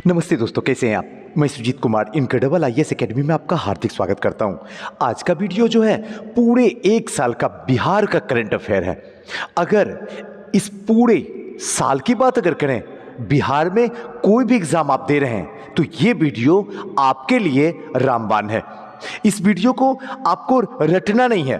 नमस्ते दोस्तों, कैसे हैं आप। मैं Sujit Kumar incredible IAS academy में आपका हार्दिक स्वागत करता हूं। आज का वीडियो जो है पूरे एक साल का बिहार का करंट अफेयर है। अगर इस पूरे साल की बात अगर करें, बिहार में कोई भी एग्जाम आप दे रहे हैं तो ये वीडियो आपके लिए रामबाण है। इस वीडियो को आपको रटना नहीं है,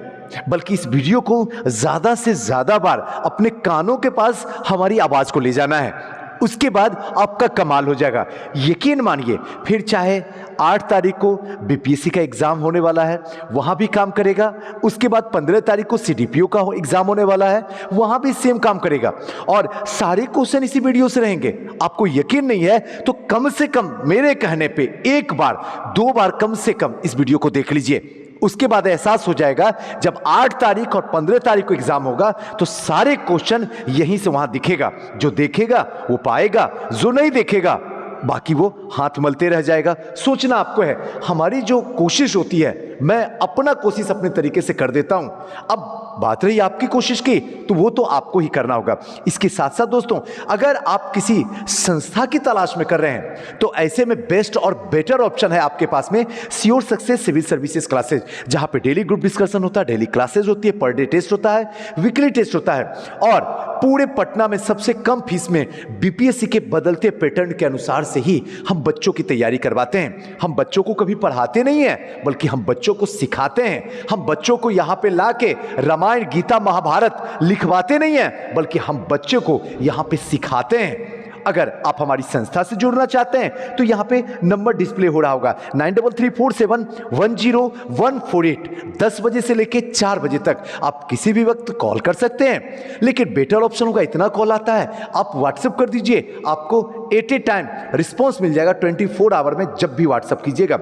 बल्कि इस वीडियो को ज्यादा से ज्यादा बार अपने कानों के पास हमारी आवाज को ले जाना है। उसके बाद आपका कमाल हो जाएगा। यकीन मानिए, फिर चाहे 8 तारीख को बीपीएससी का एग्जाम होने वाला है, वहां भी काम करेगा। उसके बाद 15 तारीख को सीडीपीओ का एग्जाम होने वाला है, वहां भी सेम काम करेगा। और सारे क्वेश्चन इसी वीडियो से रहेंगे। आपको यकीन नहीं है तो कम से कम मेरे कहने पे एक बार 2 बार कम से कम इस वीडियो को देख लीजिए। उसके बाद एहसास हो जाएगा, जब 8 तारीख और 15 तारीख को एग्जाम होगा तो सारे क्वेश्चन यहीं से वहां दिखेगा। जो देखेगा वो पाएगा, जो नहीं देखेगा बाकी वो हाथ मलते रह जाएगा। सोचना आपको है। हमारी जो कोशिश होती है, मैं अपना कोशिश अपने तरीके से कर देता हूं। अब बात रही आपकी कोशिश की, तो वो तो आपको ही करना होगा। इसके साथ साथ दोस्तों, अगर आप किसी संस्था की तलाश में कर रहे हैं तो ऐसे में बेस्ट और बेटर ऑप्शन है आपके पास में sure success civil services classes, जहां पे डेली ग्रुप डिस्कशन होता है, डेली क्लासेज होती है, पर डे टेस्ट होता है, वीकली टेस्ट होता है। और पूरे पटना में सबसे कम फीस में बीपीएससी के बदलते पैटर्न के अनुसार से ही हम बच्चों की तैयारी करवाते हैं। हम बच्चों को कभी पढ़ाते नहीं हैं, बल्कि हम बच्चों को सिखाते हैं। हम बच्चों को यहां पे लाके रामायण, गीता, महाभारत लिखवाते नहीं हैं, बल्कि हम बच्चों को यहां पे सिखाते हैं। अगर आप हमारी संस्था से जुड़ना चाहते हैं तो यहां पे नंबर डिस्प्ले हो रहा होगा 9334710148। 10 बजे से लेके 4 बजे तक आप किसी भी वक्त कॉल कर सकते हैं। लेकिन बेटर ऑप्शन होगा, इतना कॉल आता है, आप व्हाट्सएप कर दीजिए। आपको एट ए टाइम रिस्पॉन्स मिल जाएगा 24 आवर में, जब भी व्हाट्सएप कीजिएगा।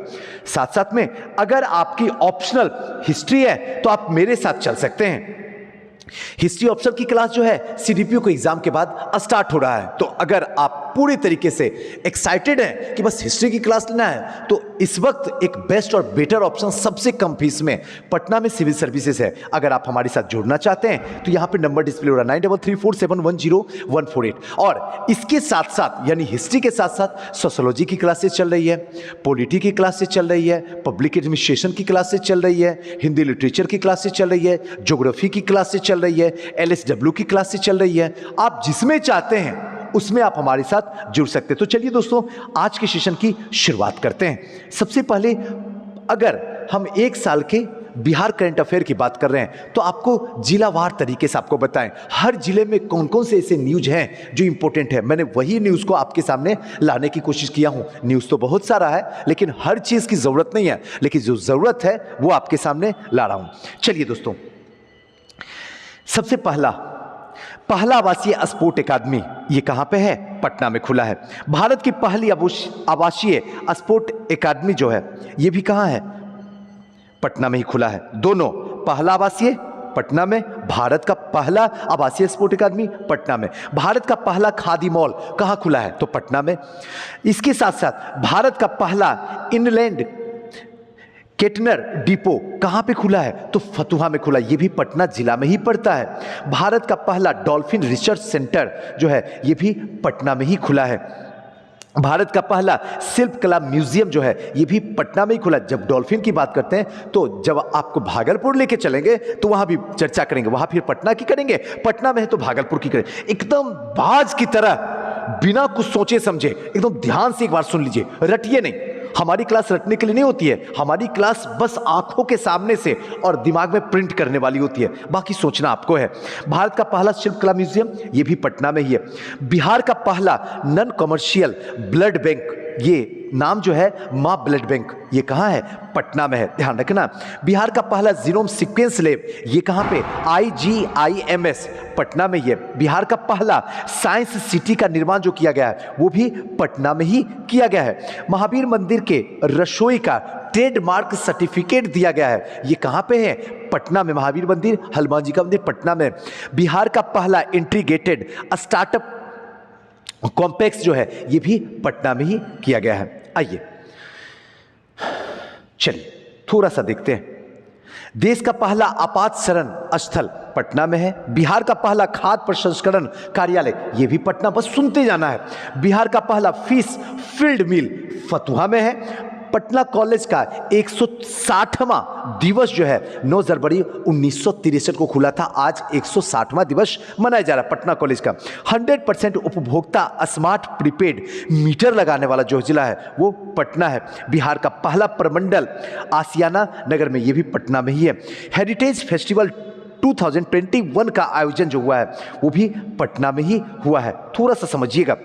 साथ साथ में अगर आपकी ऑप्शनल हिस्ट्री है तो आप मेरे साथ चल सकते हैं। हिस्ट्री ऑप्शन की क्लास जो है सीडीपीओ को एग्जाम के बाद स्टार्ट हो रहा है। तो अगर आप पूरी तरीके से एक्साइटेड हैं कि बस हिस्ट्री की क्लास लेना है, तो इस वक्त एक बेस्ट और बेटर ऑप्शन सबसे कम फीस में पटना में सिविल सर्विसेज है। अगर आप हमारे साथ जुड़ना चाहते हैं तो यहां पे नंबर डिस्प्ले हो रहा है 9334710148। और इसके साथ साथ, यानी हिस्ट्री के साथ साथ सोशियोलॉजी की क्लासेस चल रही है, पॉलिटी की क्लासेस चल रही है, पब्लिक एडमिनिस्ट्रेशन की क्लासेस चल रही है, हिंदी लिटरेचर की क्लासेस चल रही है, ज्योग्राफी की क्लासेस चल रही है, एलएसडब्ल्यू की क्लासेस चल रही है। आप जिसमें चाहते हैं उसमें आप हमारे साथ जुड़ सकते हैं। तो चलिए दोस्तों, आज के सेशन की शुरुआत करते हैं। सबसे पहले अगर हम एक साल के बिहार करंट अफेयर की बात कर रहे हैं तो आपको जिलावार तरीके से आपको बताएं हर जिले में कौन कौन से ऐसे न्यूज हैं जो इंपॉर्टेंट है। मैंने वही न्यूज को आपके सामने लाने की कोशिश किया हूं। न्यूज तो बहुत सारा है, लेकिन हर चीज की जरूरत नहीं है, लेकिन जो जरूरत है वो आपके सामने ला रहा हूं। चलिए दोस्तों, सबसे पहला आवासीय स्पोर्ट एकेडमी ये कहां पे है? पटना में खुला है। भारत की पहली आवासीय स्पोर्ट एकेडमी जो है ये भी कहां है? पटना में ही खुला है। दोनों, पहला आवासीय पटना में, भारत का पहला आवासीय स्पोर्ट एकेडमी पटना में। भारत का पहला खादी मॉल कहां खुला है? तो पटना में। इसके साथ साथ भारत का पहला इनलैंड केटनर डिपो कहां पे खुला है? तो फतुहा में खुला। ये भी पटना जिला में ही पड़ता है। भारत का पहला डॉल्फिन रिसर्च सेंटर जो है ये भी पटना में ही खुला है। भारत का पहला शिल्प कला म्यूजियम जो है ये भी पटना में ही खुला। जब डॉल्फिन की बात करते हैं तो जब आपको भागलपुर लेके चलेंगे तो वहां भी चर्चा करेंगे, वहां फिर पटना की करेंगे, पटना में है तो भागलपुर की करेंगे। एकदम बाज की तरह, बिना कुछ सोचे समझे, एकदम ध्यान से एक बार सुन लीजिए, रटिए नहीं। हमारी क्लास रटने के लिए नहीं होती है, हमारी क्लास बस आंखों के सामने से और दिमाग में प्रिंट करने वाली होती है, बाकी सोचना आपको है। भारत का पहला शिल्प कला म्यूजियम ये भी पटना में ही है। बिहार का पहला नॉन कमर्शियल ब्लड बैंक, ये नाम जो है मां ब्लड बैंक, ये कहां है? पटना में है, ध्यान रखना। बिहार का पहला जीनोम सीक्वेंस लैब ये कहां पे? IGIMS पटना में ही है। बिहार का पहला साइंस सिटी का निर्माण जो किया गया है वो भी पटना में ही किया गया है। महावीर मंदिर के रसोई का ट्रेडमार्क सर्टिफिकेट दिया गया है, ये कहां पे है? पटना में। महावीर मंदिर, हनुमान जी का मंदिर पटना में। बिहार का पहला इंटीग्रेटेड स्टार्टअप कॉम्प्लेक्स जो है ये भी पटना में ही किया गया है। आइए चलिए थोड़ा सा देखते हैं। देश का पहला आपात शरण स्थल पटना में है। बिहार का पहला खाद्य प्रसंस्करण कार्यालय, ये भी पटना, बस सुनते जाना है। बिहार का पहला फिश फील्ड मिल फतुहा में है। पटना कॉलेज का 160वां दिवस जो है 9 जनवरी 1963 को खुला था। आज 160वां दिवस मनाया जा रहा है पटना कॉलेज का। 100% उपभोक्ता स्मार्ट प्रीपेड मीटर लगाने वाला जो जिला है वो पटना है। बिहार का पहला प्रमंडल आसियाना नगर में, ये भी पटना में ही है। हेरिटेज फेस्टिवल 2021 का आयोजन जो हुआ है वो भी पटना में ही हुआ है। थोड़ा सा समझिएगा।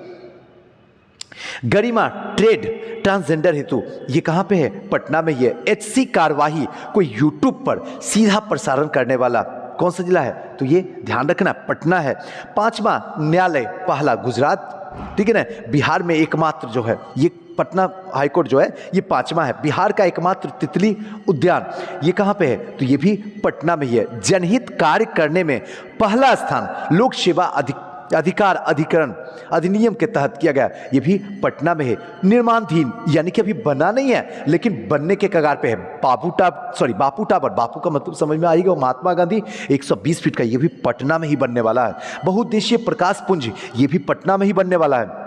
गरिमा ट्रेड ट्रांसजेंडर हेतु, ये कहां पे है? पटना में ही है। HC कार्यवाही को यूट्यूब पर सीधा प्रसारण करने वाला कौन सा जिला है? तो ये ध्यान रखना पटना है। 5वां न्यायालय पहला गुजरात, ठीक है ना। बिहार में एकमात्र जो है ये पटना हाईकोर्ट जो है ये 5वां है। बिहार का एकमात्र तितली उद्यान ये कहां पे है? तो ये भी पटना में ही है। जनहित कार्य करने में पहला स्थान लोक सेवा अधिकार अधिकरण अधिनियम के तहत किया गया, ये भी पटना में है। निर्माणाधीन यानी कि अभी बना नहीं है लेकिन बनने के कगार पे है। बापू टावर, बापू का मतलब समझ में आएगा, महात्मा गांधी 120 फीट का, ये भी पटना में ही बनने वाला है। बहुउद्देशीय प्रकाश पुंज, ये भी पटना में ही बनने वाला है।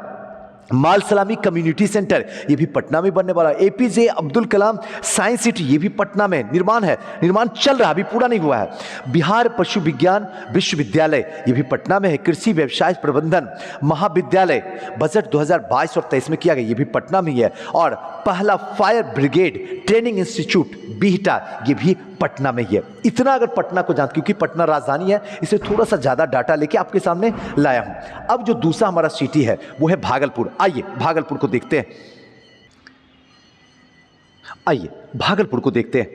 माल सलामी कम्युनिटी सेंटर, ये भी पटना में बनने वाला है। APJ Abdul Kalam science city, ये भी पटना में निर्माण है, निर्माण चल रहा, अभी पूरा नहीं हुआ है। बिहार पशु विज्ञान विश्वविद्यालय, ये भी पटना में है। कृषि व्यवसाय प्रबंधन महाविद्यालय बजट 2022 और 23 में किया गया, ये भी पटना में ही है। और पहला fire brigade training institute Bihta, ये भी पटना में ही है। इतना अगर पटना को जानते, क्योंकि पटना राजधानी है इसलिए थोड़ा सा ज्यादा डाटा लेके आपके सामने लाया हूं। अब जो दूसरा हमारा सिटी है वो है भागलपुर। आइए भागलपुर को देखते हैं। आइए भागलपुर को देखते हैं।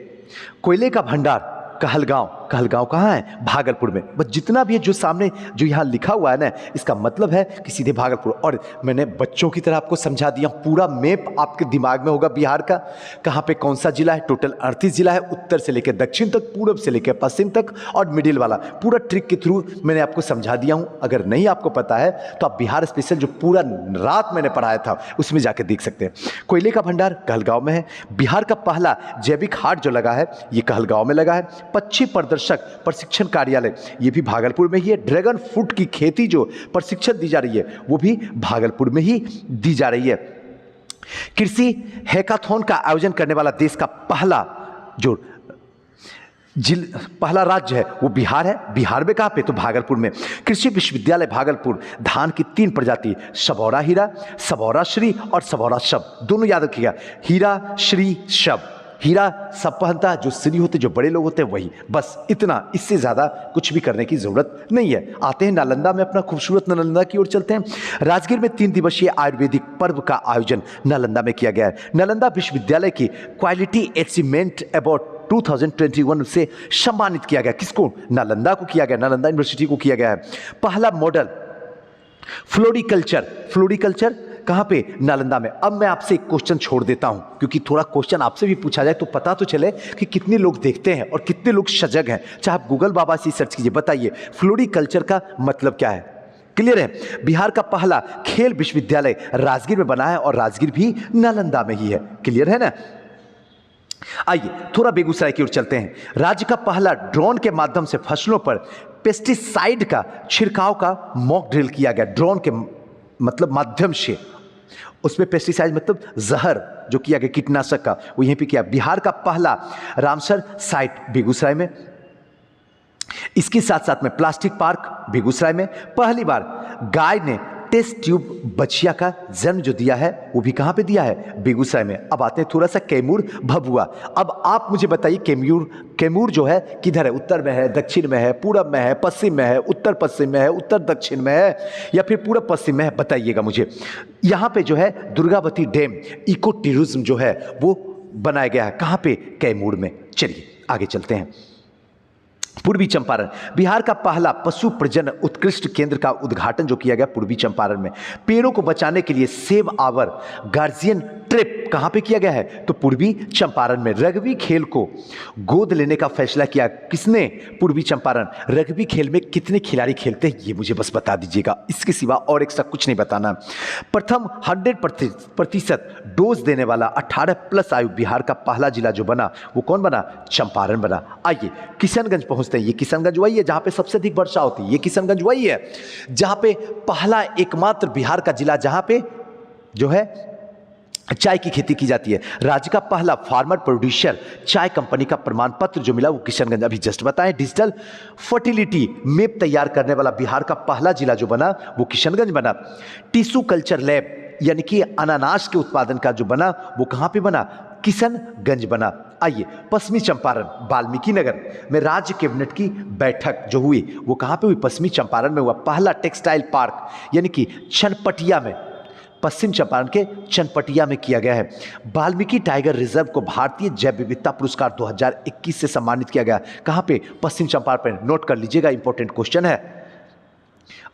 कोयले का भंडार कहलगांव, कहलगांव कहाँ है? भागलपुर में। बस जितना भी है जो सामने जो यहाँ लिखा हुआ है ना, इसका मतलब है कि सीधे भागलपुर। और मैंने बच्चों की तरह आपको समझा दिया, पूरा मैप आपके दिमाग में होगा बिहार का, कहाँ पे कौन सा जिला है। टोटल 38 जिला है, उत्तर से लेकर दक्षिण तक, पूर्व से लेकर पश्चिम तक, और मिडिल वाला पूरा ट्रिक के थ्रू मैंने आपको समझा दिया हूँ। अगर नहीं आपको पता है तो आप बिहार स्पेशल जो पूरा रात मैंने पढ़ाया था उसमें जाकर देख सकते हैं। कोयले का भंडार कहलगांव में है। बिहार का पहला जैविक हाट जो लगा है ये कहलगांव में लगा है। पक्षी प्रदर्शक प्रशिक्षण कार्यालय, ये भी भागलपुर में ही है। ड्रैगन फ्रूट की खेती जो प्रशिक्षण दी जा रही है वो भी भागलपुर में ही दी जा रही है। कृषि हैकाथॉन का आयोजन करने वाला देश का पहला जो पहला राज्य है वो बिहार है। बिहार में कहाँ पे? तो भागलपुर में। कृषि विश्वविद्यालय भागलपुर, धान की 3 प्रजाति, सबौरा हीरा, सबौरा श्री और सबौरा शब, दोनों याद रखिएगा। हीरा श्री शब, हीरा सब पहनता है, जो श्री होते जो बड़े लोग होते हैं वही, बस इतना, इससे ज़्यादा कुछ भी करने की ज़रूरत नहीं है। आते हैं नालंदा में, अपना खूबसूरत नालंदा की ओर चलते हैं। राजगीर में 3 दिवसीय आयुर्वेदिक पर्व का आयोजन नालंदा में किया गया है। नालंदा विश्वविद्यालय की क्वालिटी अचीवमेंट अवार्ड 2021 से सम्मानित किया गया। किसको? नालंदा को किया गया, नालंदा यूनिवर्सिटी को किया गया है। पहला मॉडल फ्लोरिकल्चर कहाँ पे? नालंदा में। अब मैं आपसे एक क्वेश्चन छोड़ देता हूं, क्योंकि थोड़ा क्वेश्चन आपसे भी पूछा जाए तो पता तो चले कि कितने लोग देखते हैं और कितने लोग सजग हैं। चाहे आप गूगल बाबा से सर्च कीजिए, बताइए फ्लोरिकल्चर का मतलब क्या है। क्लियर है? बिहार का पहला खेल विश्वविद्यालय राजगीर में बना है और राजगीर भी नालंदा में ही है। क्लियर है ना? आइए थोड़ा बेगूसराय की ओर चलते हैं। राज्य का पहला ड्रोन के माध्यम से फसलों पर पेस्टिसाइड का छिड़काव का मॉक ड्रिल किया गया। ड्रोन के मतलब माध्यम से, उसमें पेस्टिसाइड मतलब जहर जो किया गया कीटनाशक का, वो यहीं पे किया। बिहार का पहला रामसर साइट बेगूसराय में। इसके साथ साथ में प्लास्टिक पार्क बेगूसराय में। पहली बार गाय ने टेस्ट ट्यूब बछिया का जन्म जो दिया है वो भी कहाँ पे दिया है? बेगूसराय में। अब आते हैं थोड़ा सा कैमूर भभुआ। अब आप मुझे बताइए कैमूर जो है किधर है? उत्तर में है, दक्षिण में है, पूरब में है, पश्चिम में है, उत्तर पश्चिम में है, उत्तर दक्षिण में है, या फिर पूरब पश्चिम में है? बताइएगा मुझे। यहाँ पे जो है दुर्गावती डैम इको टूरिज्म जो है वो बनाया गया है। कहाँ पे? कैमूर में। चलिए आगे चलते हैं। पूर्वी चंपारण, बिहार का पहला पशु प्रजनन उत्कृष्ट केंद्र का उद्घाटन जो किया गया पूर्वी चंपारण में। पेड़ों को बचाने के लिए save our guardian trip rep कहां पे किया गया है? तो पूर्वी चंपारण में। रग्बी खेल को गोद लेने का फैसला किया किसने? पूर्वी चंपारण। रग्बी खेल में कितने खिलाड़ी खेलते हैं ये मुझे बस बता दीजिएगा, इसके सिवा और एक्स्ट्रा कुछ नहीं बताना। प्रथम 100% डोज देने वाला 18+ आयु बिहार का पहला जिला जो बना वो कौन बना? चंपारण बना। आइए किशनगंज पहुंचते हैं। ये किशनगंज वही है जहां पे सबसे अधिक वर्षा होती है। ये किशनगंज वही है जहां पे पहला एकमात्र बिहार का जिला जहां पे जो है चाय की खेती की जाती है। राज्य का पहला फार्मर प्रोड्यूसर चाय कंपनी का प्रमाण पत्र जो मिला वो किशनगंज, अभी जस्ट बताएं। डिजिटल फर्टिलिटी मैप तैयार करने वाला बिहार का पहला जिला जो बना वो किशनगंज बना। टिश्यू कल्चर लैब यानी कि अनानास के उत्पादन का जो बना वो कहां पे बना? किशनगंज बना। आइए पश्चिमी चंपारण वाल्मीकि नगर में राज्य कैबिनेट की बैठक जो हुई वो कहां पे हुई? पश्चिमी चंपारण में हुआ। पहला टेक्सटाइल पार्क यानी कि चनपटिया में, पश्चिम चंपारण के चनपटिया में किया गया है। वाल्मीकि टाइगर रिजर्व को भारतीय जैव विविधता पुरस्कार 2021 से सम्मानित किया गया। कहां पे? पश्चिम चंपारण पे। नोट कर लीजिएगा, इंपॉर्टेंट क्वेश्चन है।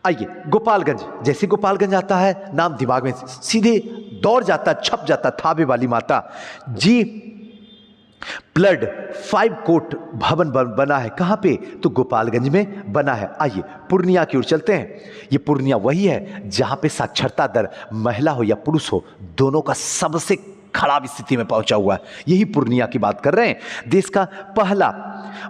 आइए गोपालगंज, जैसे गोपालगंज आता है नाम दिमाग में सीधे दौड़ जाता, छप जाता, थावे वाली माता जी प्लड 5 कोट भवन बना है। कहां पे? तो गोपालगंज में बना है। आइए पूर्णिया की ओर चलते हैं। ये पूर्णिया वही है जहां पे साक्षरता दर महिला हो या पुरुष हो दोनों का सबसे खराब स्थिति में पहुंचा हुआ है। यही पूर्णिया की बात कर रहे हैं। देश का पहला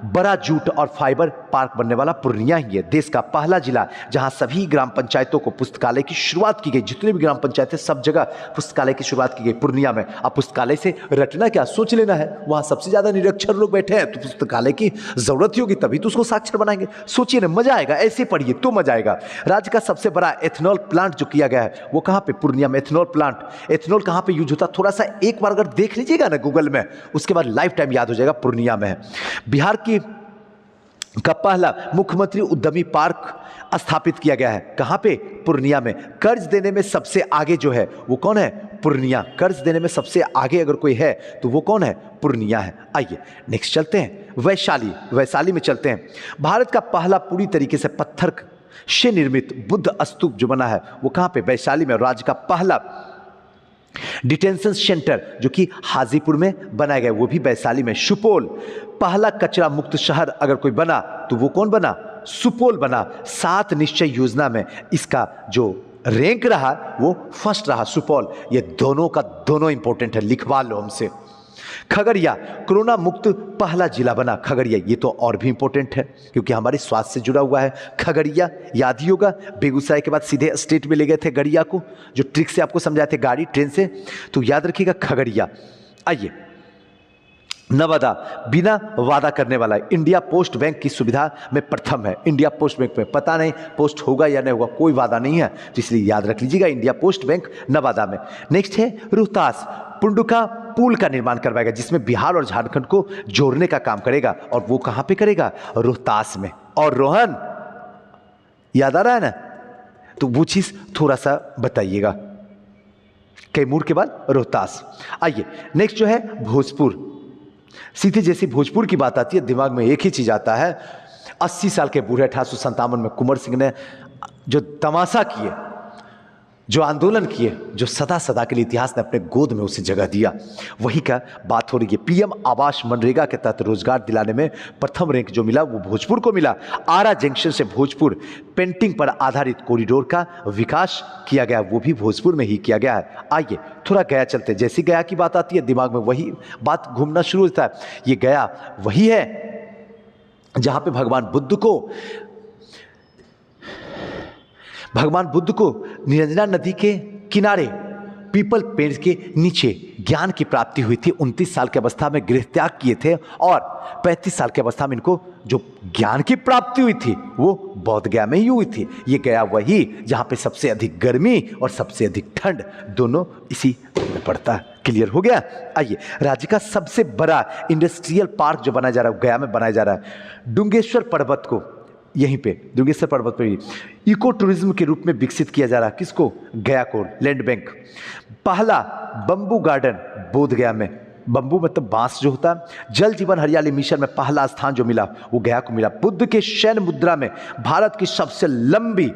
बड़ा जूट और फाइबर पार्क बनने वाला पूर्णिया ही है। देश का पहला जिला जहां सभी ग्राम पंचायतों को पुस्तकालय की शुरुआत की गई। जितने भी ग्राम पंचायत है सब जगह पुस्तकालय की शुरुआत की गई पूर्णिया में। अब पुस्तकालय से रटना क्या, सोच लेना है। वहां सबसे ज्यादा निरक्षर लोग बैठे हैं तो पुस्तकालय की जरूरत ही होगी, तभी तो उसको साक्षर बनाएंगे। सोचिए ना, मजा आएगा। ऐसे पढ़िए तो मजा आएगा। राज्य का सबसे बड़ा एथेनॉल प्लांट जो किया गया है वो कहां पे? पूर्णिया में। एथेनॉल प्लांट, एथेनॉल कहां पे यूज होता? थोड़ा सा एक बार अगर देख लीजिएगा ना गूगल में, उसके बाद लाइफ टाइम याद हो जाएगा। पूर्णिया में है। बिहार की का पहला मुख्यमंत्री उद्यमी पार्क स्थापित किया गया है। कहां पे? पूर्णिया में। कर्ज देने में सबसे आगे जो है वो कौन है? पूर्णिया। कर्ज देने में सबसे आगे अगर कोई है तो वो कौन है? पूर्णिया है। आइए नेक्स्ट चलते हैं। वैशाली, वैशाली में चलते हैं। भारत का पहला पूरी तरीके से पत्थर से निर्मित बुद्ध स्तूप जो बना है वो कहां पे? वैशाली में। राज्य का पहला डिटेंशन सेंटर जो कि हाजीपुर में बनाया गया वो भी वैशाली में। सुपौल, पहला कचरा मुक्त शहर अगर कोई बना तो वो कौन बना? सुपौल बना। 7 निश्चय योजना में इसका जो रैंक रहा वो फर्स्ट रहा, सुपौल। ये दोनों का दोनों इंपॉर्टेंट है, लिखवा लो हमसे। खगड़िया कोरोना मुक्त पहला जिला बना। खगड़िया ये तो और भी इंपॉर्टेंट है क्योंकि हमारे स्वास्थ्य से जुड़ा हुआ है। खगड़िया याद ही होगा, बेगूसराय के बाद सीधे स्टेट में ले गए थे गड़िया को, जो ट्रिक से आपको समझाए थे गाड़ी ट्रेन से, तो याद रखिएगा खगड़िया। आइए नवादा, बिना वादा करने वाला है। इंडिया पोस्ट बैंक की सुविधा में प्रथम है। इंडिया पोस्ट बैंक में पता नहीं पोस्ट होगा या नहीं होगा, कोई वादा नहीं है, तो इसलिए याद रख लीजिएगा इंडिया पोस्ट बैंक नवादा में। नेक्स्ट है रोहतास, पुंडुका पुल का निर्माण करवाएगा जिसमें बिहार और झारखंड को जोड़ने का काम करेगा, और वो कहां पे करेगा? रोहतास में। और रोहन याद आ रहा है ना, तो वो चीज थोड़ा सा बताइएगा। कैमूर के बाद रोहतास। आइए नेक्स्ट जो है भोजपुर। सीधे जैसी भोजपुर की बात आती है दिमाग में एक ही चीज आता है, 80 साल के बूढ़े 1857 में कुंवर सिंह ने जो तमाशा किए, जो आंदोलन किए, जो सदा सदा के लिए इतिहास ने अपने गोद में उसे जगह दिया, वही का बात हो रही है। पीएम आवास मनरेगा के तहत रोजगार दिलाने में प्रथम रैंक जो मिला वो भोजपुर को मिला। आरा जंक्शन से भोजपुर पेंटिंग पर आधारित कॉरिडोर का विकास किया गया, वो भी भोजपुर में ही किया गया है। आइए थोड़ा गया चलते हैं। जैसी गया की बात आती है दिमाग में वही बात घूमना शुरू होता है। ये गया वही है जहां पे भगवान बुद्ध को निरंजना नदी के किनारे पीपल पेड़ के नीचे ज्ञान की प्राप्ति हुई थी। 29 साल की अवस्था में गृह त्याग किए थे और 35 साल की अवस्था में इनको जो ज्ञान की प्राप्ति हुई थी वो बौद्ध गया में ही हुई थी। ये गया वही जहां पे सबसे अधिक गर्मी और सबसे अधिक ठंड दोनों इसी में पड़ता है। क्लियर हो गया? आइए राज्य का सबसे बड़ा इंडस्ट्रियल पार्क जो बनाया जा रहा है गया में बनाया जा रहा है। डुंगेश्वर पर्वत को यहीं पे डुंगेश्वर पर्वत पे इको टूरिज्म के रूप में विकसित किया जा रहा है। किसको? गया को, लैंड बैंक। पहला बंबू गार्डन बोध गया में, बंबू मतलब बांस जो होता है। जल जीवन हरियाली मिशन में पहला स्थान जो मिला वो गया को मिला। बुद्ध के शयन मुद्रा में भारत की सबसे लंबी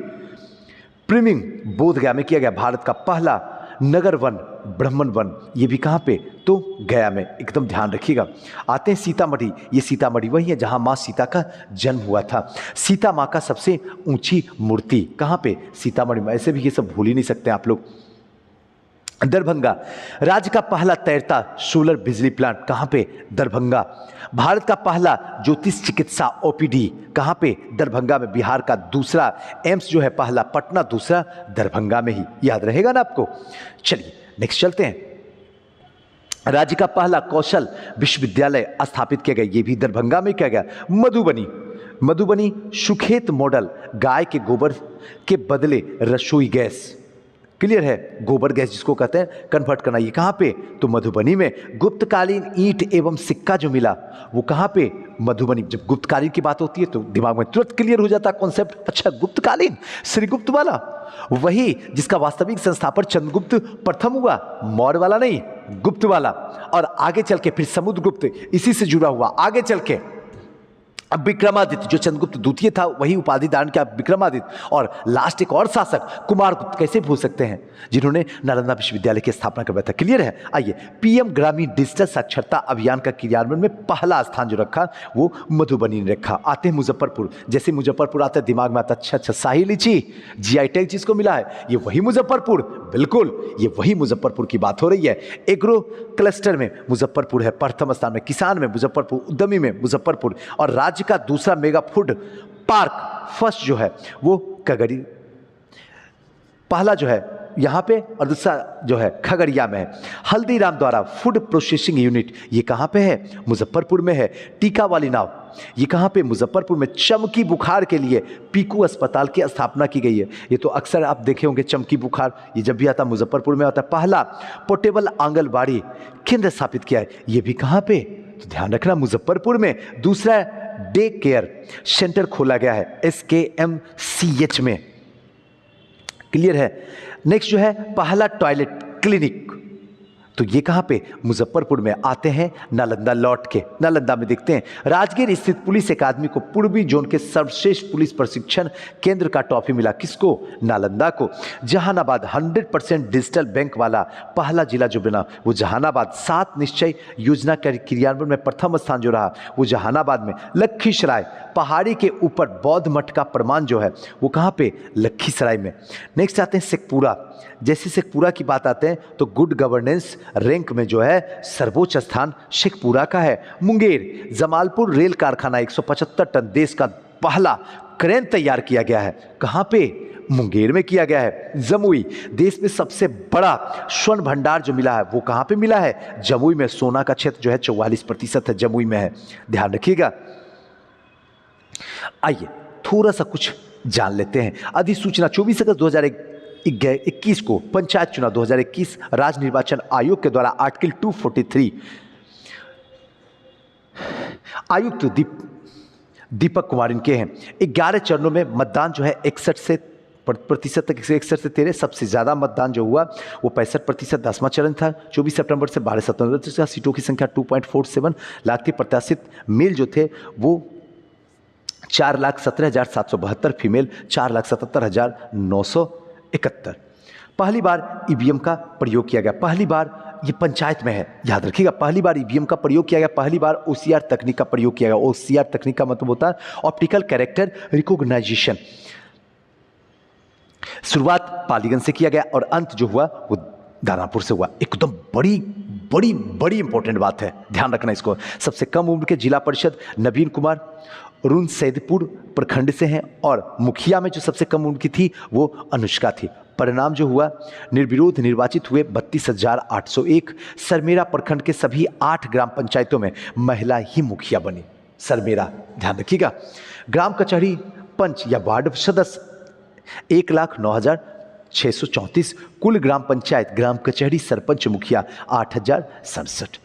प्रिमिंग बोध गया में किया गया। भारत का पहला नगर वन, ब्राह्मण वन, ये भी कहाँ पे, तो गया में, एकदम ध्यान रखिएगा। आते हैं सीतामढ़ी, ये सीतामढ़ी वही है जहाँ माँ सीता का जन्म हुआ था। सीता माँ का सबसे ऊंची मूर्ति कहाँ पे, सीतामढ़ी में। ऐसे भी ये सब भूल ही नहीं सकते आप लोग। दरभंगा, राज्य का पहला तैरता सोलर बिजली प्लांट कहाँ पे, दरभंगा। भारत का पहला ज्योतिष चिकित्सा ओपीडी कहाँ पे, दरभंगा में। बिहार का दूसरा एम्स जो है पहला पटना, दूसरा दरभंगा में ही, याद रहेगा ना आपको। चलिए नेक्स्ट चलते हैं। राज्य का पहला कौशल विश्वविद्यालय स्थापित किया गया, ये भी दरभंगा में किया गया, मधुबनी। मधुबनी सुखेत मॉडल, गाय के गोबर के बदले रसोई गैस, क्लियर है, गोबर गैस जिसको कहते हैं कन्वर्ट करना, ये कहाँ पे, तो मधुबनी में। गुप्तकालीन ईंट एवं सिक्का जो मिला वो कहाँ पे, मधुबनी। जब गुप्तकालीन की बात होती है तो दिमाग में तुरंत क्लियर हो जाता है कॉन्सेप्ट, अच्छा गुप्तकालीन, श्रीगुप्त वाला, वही जिसका वास्तविक संस्थापक चंद्रगुप्त प्रथम हुआ, मौर्य वाला नहीं, गुप्त वाला। और आगे चल के फिर समुद्रगुप्त इसी से जुड़ा हुआ, आगे चल के अब विक्रमादित्य जो चंद्रगुप्त द्वितीय था वही उपाधि धारण किया विक्रमादित्य, और लास्ट एक और शासक कुमारगुप्त, कैसे भूल सकते हैं, जिन्होंने नालंदा विश्वविद्यालय की स्थापना करवाया था। क्लियर है। आइए, पीएम ग्रामीण डिजिटल साक्षरता अभियान का क्रियान्वयन में पहला स्थान जो रखा वो मधुबनी ने रखा। आते हैं मुजफ्फरपुर, जैसे मुजफ्फरपुर आता है दिमाग में आता है अच्छा शाही लीची, जीआई टैग जिसको मिला है, ये वही मुजफ्फरपुर, बिल्कुल ये वही मुजफ्फरपुर की बात हो रही है। एग्रो क्लस्टर में मुजफ्फरपुर है प्रथम स्थान में, किसान में मुजफ्फरपुर, उद्यमी में मुजफ्फरपुर, और राज्य का दूसरा मेगा फूड पार्क फर्स्ट जो है वो कगड़ी, पहला जो है यहां पे और दूसरा जो है खगड़िया में है। हल्दीराम द्वारा फूड प्रोसेसिंग यूनिट, ये कहां पे है, मुजफ्फरपुर में है। टीका वाली नाव, ये कहां पे, मुजफ्फरपुर में। चमकी बुखार के लिए पीकू अस्पताल की स्थापना की गई है, ये तो अक्सर आप देखे होंगे चमकी बुखार, ये जब भी आता मुजफ्फरपुर में आता है। पहला पोर्टेबल आंगनबाड़ी केंद्र स्थापित किया है, ये भी कहां पे, तो ध्यान रखना मुजफ्फरपुर में। दूसरा डे केयर सेंटर खोला गया है SKMCH में, क्लियर है। नेक्स्ट जो है पहला टॉयलेट क्लिनिक, तो ये कहां पे, मुजफ्फरपुर में। आते हैं नालंदा लौट के, नालंदा में देखते हैं राजगीर स्थित पुलिस अकादमी को पूर्वी जोन के सर्वश्रेष्ठ पुलिस प्रशिक्षण केंद्र का ट्रॉफी मिला, किसको, नालंदा को। जहानाबाद 100% डिजिटल बैंक वाला पहला जिला जो बना वो जहानाबाद। 7 निश्चय योजना के क्रियान्वयन में प्रथम स्थान जो रहा वो जहानाबाद में। लखीसराय, पहाड़ी के ऊपर बौद्ध मठ का प्रमाण जो है वो कहां पे, लखीसराय में। नेक्स्ट आते हैं शेखपुरा, जैसे शेखपुरा की बात आते हैं तो गुड गवर्नेंस रैंक में जो है सर्वोच्च स्थान शेखपुरा का है। मुंगेर, जमालपुर रेल कारखाना 175 टन देश का पहला क्रेन तैयार किया गया है, कहां पे, मुंगेर में किया गया है। जमुई, देश में सबसे बड़ा स्वर्ण भंडार जो मिला है वो कहां पे मिला है, जमुई में। सोना का क्षेत्र जो है 44% है, जमुई में है, ध्यान रखिएगा। आइए थोड़ा सा कुछ जान लेते हैं। अधिसूचना 24 अगस्त 2021 को पंचायत चुनाव 2021 राज्य निर्वाचन आयोग के द्वारा आर्टिकल 243 आयुक्त दीपक कुमार इनके हैं। 11 चरणों में मतदान जो है 61% तक, 61 से 13, सबसे ज़्यादा मतदान जो हुआ वो 65%, 10वां चरण था। 24 सितंबर से 12 सितंबर तक सीटों की संख्या 2.47 लाख थी। प्रत्याशित मेल जो थे वो 4,17,772, फीमेल 4,77,971। पहली बार ईवीएम का प्रयोग किया गया, पहली बार ये पंचायत में है, याद रखिएगा, पहली बार ईवीएम का प्रयोग किया गया, पहली बार OCR तकनीक का प्रयोग किया गया। OCR तकनीक का मतलब होता है ऑप्टिकल कैरेक्टर रिकॉग्नाइजेशन। शुरुआत पालीगंज से किया गया और अंत जो हुआ वो दानापुर से हुआ। एकदम बड़ी बड़ी बड़ी इंपॉर्टेंट बात है, ध्यान रखना इसको। सबसे कम उम्र के जिला परिषद नवीन कुमार रुनसैदपुर प्रखंड से हैं, और मुखिया में जो सबसे कम उम्र की थी वो अनुष्का थी। परिणाम जो हुआ, निर्विरोध निर्वाचित हुए 32,801। सरमेरा प्रखंड के सभी 8 ग्राम पंचायतों में महिला ही मुखिया बनी, सरमेरा, ध्यान रखिएगा। ग्राम कचहरी पंच या वार्ड सदस्य 1,09,634। कुल ग्राम पंचायत, ग्राम कचहरी, सरपंच, मुखिया 8,067।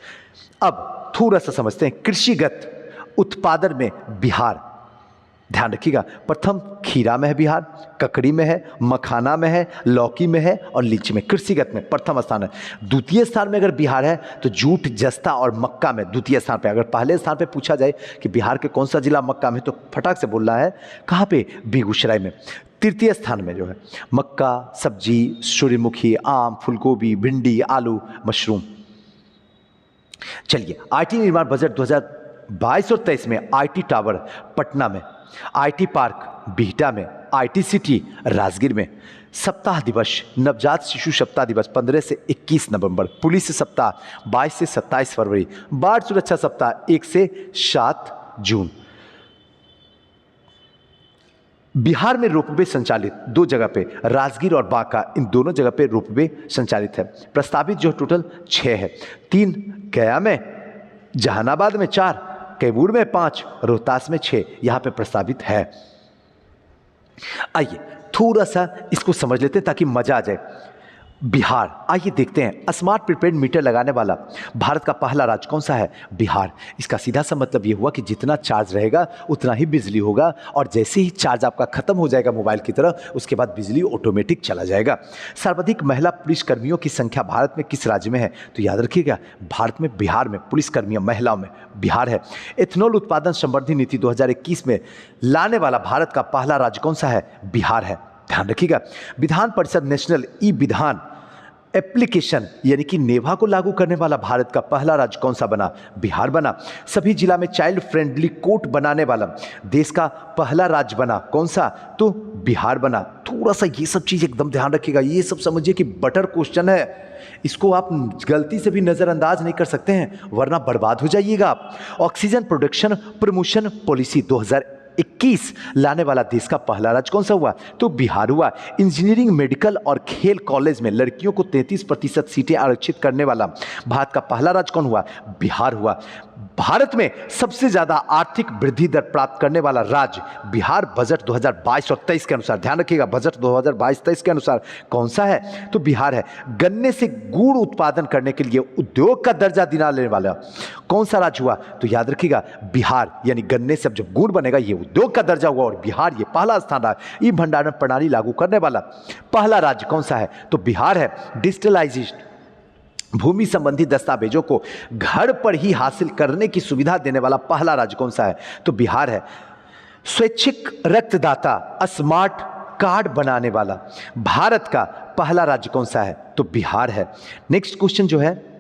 अब थोड़ा सा समझते हैं कृषिगत उत्पादन में बिहार, ध्यान रखिएगा। प्रथम खीरा में है बिहार, ककड़ी में है, मखाना में है, लौकी में है और लीची में। कृषिगत में प्रथम स्थान है। द्वितीय स्थान में अगर बिहार है तो जूट, जस्ता और मक्का में द्वितीय स्थान पे। अगर पहले स्थान पे पूछा जाए कि बिहार के कौन सा जिला मक्का में, तो फटाक से बोल रहा है कहाँ पे, बेगूसराय में। तृतीय स्थान में जो है मक्का, सब्जी, सूर्यमुखी, आम, फूलगोभी, भिंडी, आलू, मशरूम। चलिए, आईटी निर्माण बजट 2022 और 23 में आईटी टावर पटना में, आईटी पार्क बिहटा में, आईटी सिटी राजगीर में, सप्ताह दिवस, नवजात शिशु सप्ताह दिवस 15 से 21 नवंबर, पुलिस सप्ताह 22 से 27 फरवरी, बाढ़ सुरक्षा सप्ताह 1 से 7 जून। बिहार में रोपवे संचालित 2 जगह पे, राजगीर और बांका, इन दोनों जगह पे रोपवे संचालित है। प्रस्तावित जो टोटल 6 है, 3 गया में, जहानाबाद में 4, कैमूर में 5, रोहतास में 6 यहां पे प्रस्तावित है। आइए थोड़ा सा इसको समझ लेते हैं ताकि मजा आ जाए। बिहार, आइए देखते हैं, स्मार्ट प्रीपेड मीटर लगाने वाला भारत का पहला राज्य कौन सा है? बिहार। इसका सीधा सा मतलब ये हुआ कि जितना चार्ज रहेगा उतना ही बिजली होगा, और जैसे ही चार्ज आपका खत्म हो जाएगा मोबाइल की तरह, उसके बाद बिजली ऑटोमेटिक चला जाएगा। सर्वाधिक महिला पुलिसकर्मियों की संख्या भारत में किस राज्य में है? तो याद रखिएगा, भारत में बिहार में पुलिसकर्मियों महिलाओं में बिहार है। एथेनॉल उत्पादन संवर्धन नीति 2021 में लाने वाला भारत का पहला राज्य कौन सा है? बिहार है, ध्यान रखिएगा। विधान परिषद नेशनल ई विधान एप्लीकेशन यानी कि नेवा को लागू करने वाला भारत का पहला राज्य कौन सा बना? बिहार बना। सभी जिला में चाइल्ड फ्रेंडली कोर्ट बनाने वाला देश का पहला राज्य बना कौन सा? तो बिहार बना। थोड़ा सा ये सब चीज एकदम ध्यान रखिएगा, ये सब समझिए कि बटर क्वेश्चन है, इसको आप गलती से भी नजरअंदाज नहीं कर सकते हैं, वरना बर्बाद हो जाइएगा आप। ऑक्सीजन प्रोडक्शन प्रमोशन पॉलिसी 2021 लाने वाला देश का पहला राज्य कौन सा हुआ? तो बिहार हुआ। इंजीनियरिंग, मेडिकल और खेल कॉलेज में लड़कियों को 33% सीटें आरक्षित करने वाला भारत का पहला राज्य कौन हुआ? बिहार हुआ। भारत में सबसे ज्यादा आर्थिक वृद्धि दर प्राप्त करने वाला राज्य बिहार बजट 2022 और 23 के अनुसार, ध्यान रखिएगा, बजट 2022-23 के अनुसार कौन सा है? तो बिहार है। गन्ने से गुड़ उत्पादन करने के लिए उद्योग का दर्जा दिलाने वाला कौन सा राज्य हुआ? तो याद रखिएगा, बिहार। यानी गन्ने से जब गुड़ बनेगा ये उद्योग का दर्जा हुआ, और बिहार ये पहला स्थान रहा। ई भंडारण प्रणाली लागू करने वाला पहला राज्य कौन सा है? तो बिहार है। डिजिटलाइजेशन, भूमि संबंधी दस्तावेजों को घर पर ही हासिल करने की सुविधा देने वाला पहला राज्य कौन सा है? तो बिहार है। स्वैच्छिक रक्तदाता स्मार्ट कार्ड बनाने वाला भारत का पहला राज्य कौन सा है? तो बिहार है। नेक्स्ट क्वेश्चन जो है,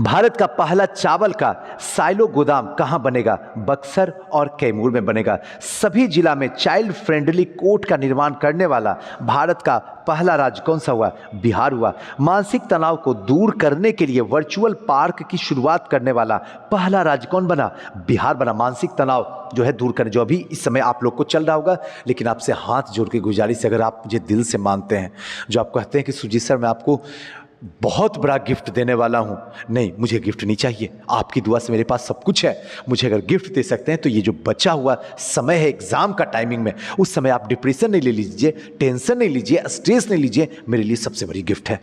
भारत का पहला चावल का साइलो गोदाम कहां बनेगा? बक्सर और कैमूर में बनेगा। सभी जिला में चाइल्ड फ्रेंडली कोर्ट का निर्माण करने वाला भारत का पहला राज्य कौन सा हुआ? बिहार हुआ। मानसिक तनाव को दूर करने के लिए वर्चुअल पार्क की शुरुआत करने वाला पहला राज्य कौन बना? बिहार बना। मानसिक तनाव जो है दूर करने, जो अभी इस समय आप लोग को चल रहा होगा, लेकिन आपसे हाथ जोड़ के गुजारिश, अगर आप मुझे दिल से मानते हैं, जो आप कहते हैं कि सुजीत सर मैं आपको बहुत बड़ा गिफ्ट देने वाला हूं, नहीं मुझे गिफ्ट नहीं चाहिए, आपकी दुआ से मेरे पास सब कुछ है, मुझे अगर गिफ्ट दे सकते हैं तो ये जो बचा हुआ समय है एग्जाम का टाइमिंग में, उस समय आप डिप्रेशन नहीं ले लीजिए, टेंशन नहीं लीजिए, स्ट्रेस नहीं लीजिए, मेरे लिए सबसे बड़ी गिफ्ट है।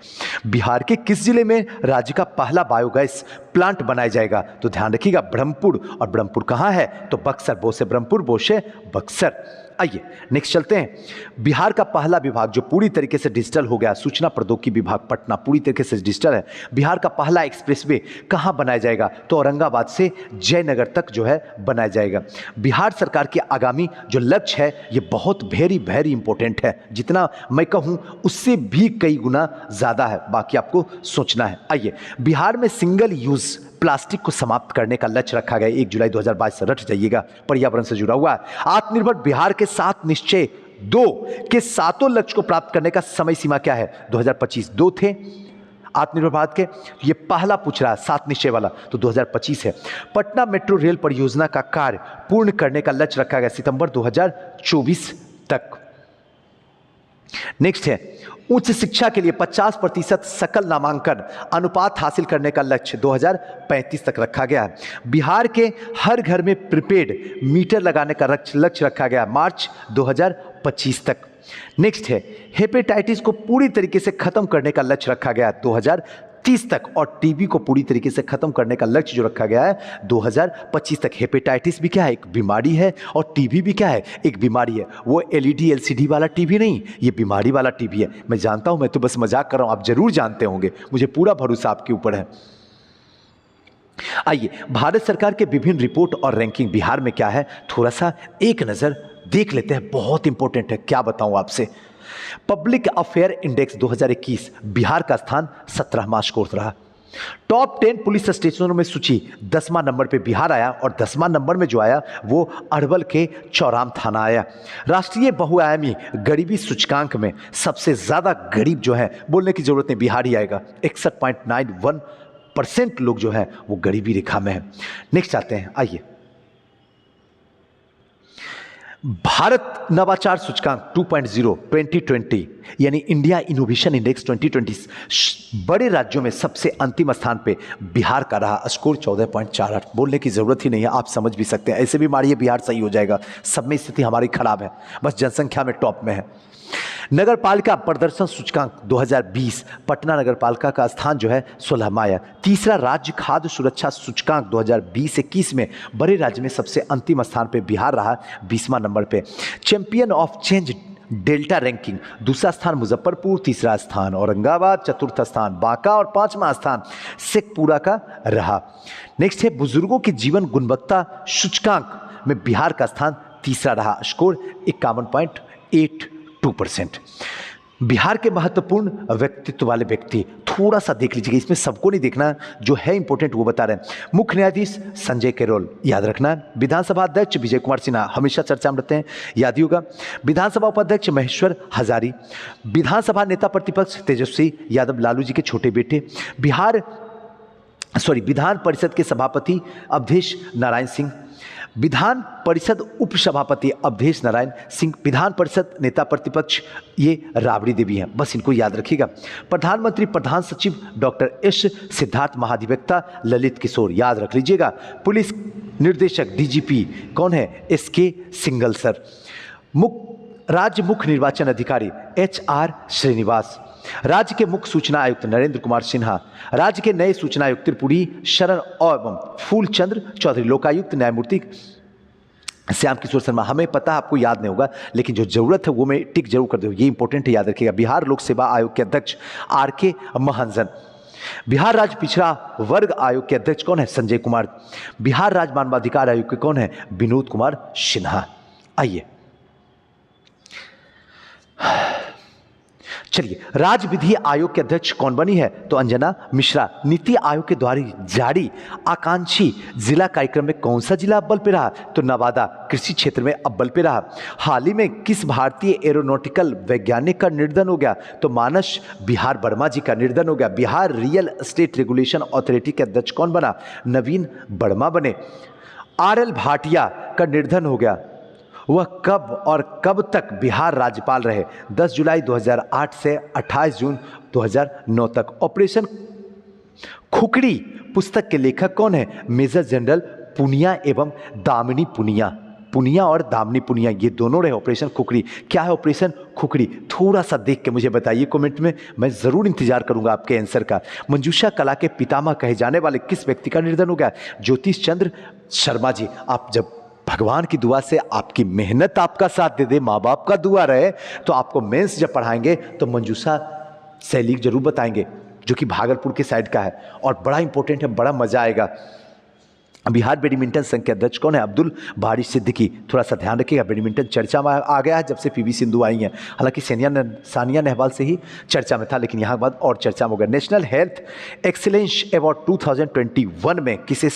बिहार के किस जिले में राज्य का पहला बायोगैस प्लांट बनाया जाएगा? तो ध्यान रखिएगा, ब्रह्मपुर। और ब्रह्मपुर कहां है? तो बक्सर। बोसे ब्रह्मपुर, बोसे बक्सर। आइए नेक्स्ट चलते हैं। बिहार का पहला विभाग जो पूरी तरीके से डिजिटल हो गया, सूचना प्रौद्योगिकी विभाग पटना पूरी तरीके से डिजिटल है। बिहार का पहला एक्सप्रेसवे कहां बनाया जाएगा? तो औरंगाबाद से जयनगर तक जो है बनाया जाएगा। बिहार सरकार के आगामी जो लक्ष्य है ये बहुत वेरी वेरी इंपॉर्टेंट है, जितना मैं कहूं उससे भी कई गुना ज्यादा है, बाकी आपको सोचना है। आइए, बिहार में सिंगल यूज प्लास्टिक को समाप्त करने का लक्ष्य रखा गया 1 जुलाई 2022 से, रट जाइएगा, पर्यावरण से जुड़ा हुआ है। आत्मनिर्भर बिहार के 7 निश्चय 2 के 7 लक्ष्य को प्राप्त करने का समय सीमा क्या है? 2025 2 थे आत्मनिर्भर भारत के, ये पहला पूछ रहा है 7 निश्चय वाला, तो 2025 है। पटना मेट्रो रेल परियोजना का कार्य पूर्ण करने का लक्ष्य रखा गया सितंबर 2024 तक। नेक्स्ट है, उच्च शिक्षा के लिए 50% सकल नामांकन अनुपात हासिल करने का लक्ष्य 2035 तक रखा गया है। बिहार के हर घर में प्रीपेड मीटर लगाने का लक्ष्य रखा गया मार्च 2025 तक। नेक्स्ट है, हेपेटाइटिस को पूरी तरीके से खत्म करने का लक्ष्य रखा गया 2030 तक, और टीबी को पूरी तरीके से खत्म करने का लक्ष्य जो रखा गया है 2025 तक। हेपेटाइटिस भी क्या है? एक बीमारी है, और टीबी भी क्या है? एक बीमारी है। वो एलईडी एलसीडी वाला टीबी नहीं, ये बीमारी वाला टीबी है। मैं जानता हूं, मैं तो बस मजाक कर रहा हूं, आप जरूर जानते होंगे, मुझे पूरा भरोसा आपके ऊपर है। आइए, भारत सरकार के विभिन्न रिपोर्ट और रैंकिंग बिहार में क्या है, थोड़ा सा एक नजर देख लेते हैं, बहुत इंपॉर्टेंट है, क्या बताऊं आपसे। पब्लिक अफेयर इंडेक्स 2021 बिहार का स्थान 17वां स्कोर रहा। टॉप 10 पुलिस स्टेशनों में सूची 10वां नंबर पे बिहार आया और 10वां नंबर में जो आया वो अरवल के चौराम थाना आया। राष्ट्रीय बहुआयामी गरीबी सूचकांक में सबसे ज्यादा गरीब जो है, बोलने की जरूरत नहीं, बिहार ही आएगा। 61.91% लोग जो है वो गरीबी रेखा में है। नेक्स्ट आते हैं, आइए। भारत नवाचार सूचकांक 2.0 2020 यानी इंडिया इनोवेशन इंडेक्स 2020 बड़े राज्यों में सबसे अंतिम स्थान पे बिहार का रहा, स्कोर 14.48। बोलने की जरूरत ही नहीं है, आप समझ भी सकते हैं। ऐसे भी मारिए बिहार सही हो जाएगा, सब में स्थिति हमारी खराब है, बस जनसंख्या में टॉप में है। नगर पालिका प्रदर्शन सूचकांक 2020 पटना नगर पालिका का स्थान जो है 16वां आया। तीसरा राज्य खाद्य सुरक्षा सूचकांक 2020-21 में बड़े राज्य में सबसे अंतिम स्थान पे बिहार रहा, 20वां नंबर पे। Champion of change delta ranking दूसरा स्थान मुजफ्फरपुर, तीसरा स्थान औरंगाबाद, चतुर्थ स्थान बांका और 5वां स्थान शेखपुरा का रहा। नेक्स्ट है बुजुर्गों की जीवन गुणवत्ता सूचकांक में बिहार का स्थान तीसरा रहा, स्कोर 51.82%। बिहार के महत्वपूर्ण व्यक्तित्व वाले व्यक्ति थोड़ा सा देख लीजिएगा, इसमें सबको नहीं देखना, जो है इंपॉर्टेंट वो बता रहे हैं। मुख्य न्यायाधीश संजय कैरोल, याद रखना है। विधानसभा अध्यक्ष विजय कुमार सिन्हा, हमेशा चर्चा में रहते हैं, याद ही होगा। विधानसभा उपाध्यक्ष महेश्वर हजारी। विधानसभा नेता प्रतिपक्ष तेजस्वी यादव, लालू जी के छोटे बेटे। विधान परिषद के सभापति अवधेश नारायण सिंह। विधान परिषद उपसभापति अवधेश नारायण सिंह। विधान परिषद नेता प्रतिपक्ष ये राबड़ी देवी हैं, बस इनको याद रखिएगा। प्रधानमंत्री प्रधान सचिव डॉक्टर एस सिद्धार्थ, महाधिवक्ता ललित किशोर, याद रख लीजिएगा। पुलिस निर्देशक डीजीपी कौन है? S K Singhal sir. राज्य मुख्य निर्वाचन अधिकारी HR श्रीनिवास। राज्य के मुख्य सूचना आयुक्त नरेंद्र कुमार सिन्हा। राज्य के नए सूचना आयुक्त त्रिपुरी शरण एवं फूलचंद्र चौधरी। लोकायुक्त न्यायमूर्ति श्याम किशोर शर्मा। हमें पता है आपको याद नहीं होगा, लेकिन जो जरूरत है वो मैं टिक जरूर कर दूँ, ये इंपॉर्टेंट है, याद रखिएगा। बिहार लोक सेवा आयोग के अध्यक्ष RK महाजन। बिहार राज्य पिछड़ा वर्ग आयोग के अध्यक्ष कौन है? संजय कुमार। बिहार राज्य मानवाधिकार आयोग के कौन है? विनोद कुमार सिन्हा। आइए चलिए, राज्य विधि आयोग के अध्यक्ष कौन बनी है? तो अंजना मिश्रा। नीति आयोग के द्वारा जारी आकांक्षी जिला कार्यक्रम में कौन सा जिला अव्वल पे रहा? तो नवादा कृषि क्षेत्र में अव्वल पे रहा। हाल ही में किस भारतीय एरोनॉटिकल वैज्ञानिक का निर्धन हो गया? तो मानस बिहार वर्मा जी का निर्धन हो गया। Bihar real estate regulation authority के अध्यक्ष कौन बना? नवीन वर्मा बने। RL भाटिया का निर्धन हो गया, वह कब और कब तक बिहार राज्यपाल रहे? 10 जुलाई 2008 से 28 जून 2009 तक। ऑपरेशन खुकड़ी पुस्तक के लेखक कौन है? मेजर जनरल पुनिया एवं दामिनी पुनिया। पुनिया और दामिनी पुनिया ये दोनों रहे ऑपरेशन खुकड़ी। क्या है ऑपरेशन खुकड़ी? थोड़ा सा देख के मुझे बताइए कमेंट में, मैं जरूर इंतजार करूंगा आपके आंसर का। मंजूषा कला के पितामह कहे जाने वाले किस व्यक्ति का निर्धन हो गया? ज्योतिष चंद्र शर्मा जी। आप जब भगवान की दुआ से आपकी मेहनत आपका साथ दे दे, माँ बाप का दुआ रहे, तो आपको मेंस जब पढ़ाएंगे तो मंजूषा सैलिक जरूर बताएंगे, जो कि भागलपुर के साइड का है और बड़ा इंपॉर्टेंट है, बड़ा मजा आएगा। बिहार बैडमिंटन संघ के अध्यक्ष कौन है? अब्दुल बारी सिद्दीकी। थोड़ा सा ध्यान रखिएगा, बैडमिंटन चर्चा में आ गया है जब से PV सिंधु आई हैं। हालांकि सानिया नेहवाल से ही चर्चा में था, लेकिन यहाँ बाद और चर्चा में हो गया। नेशनल हेल्थ एक्सीलेंस अवार्ड 2021 में किसे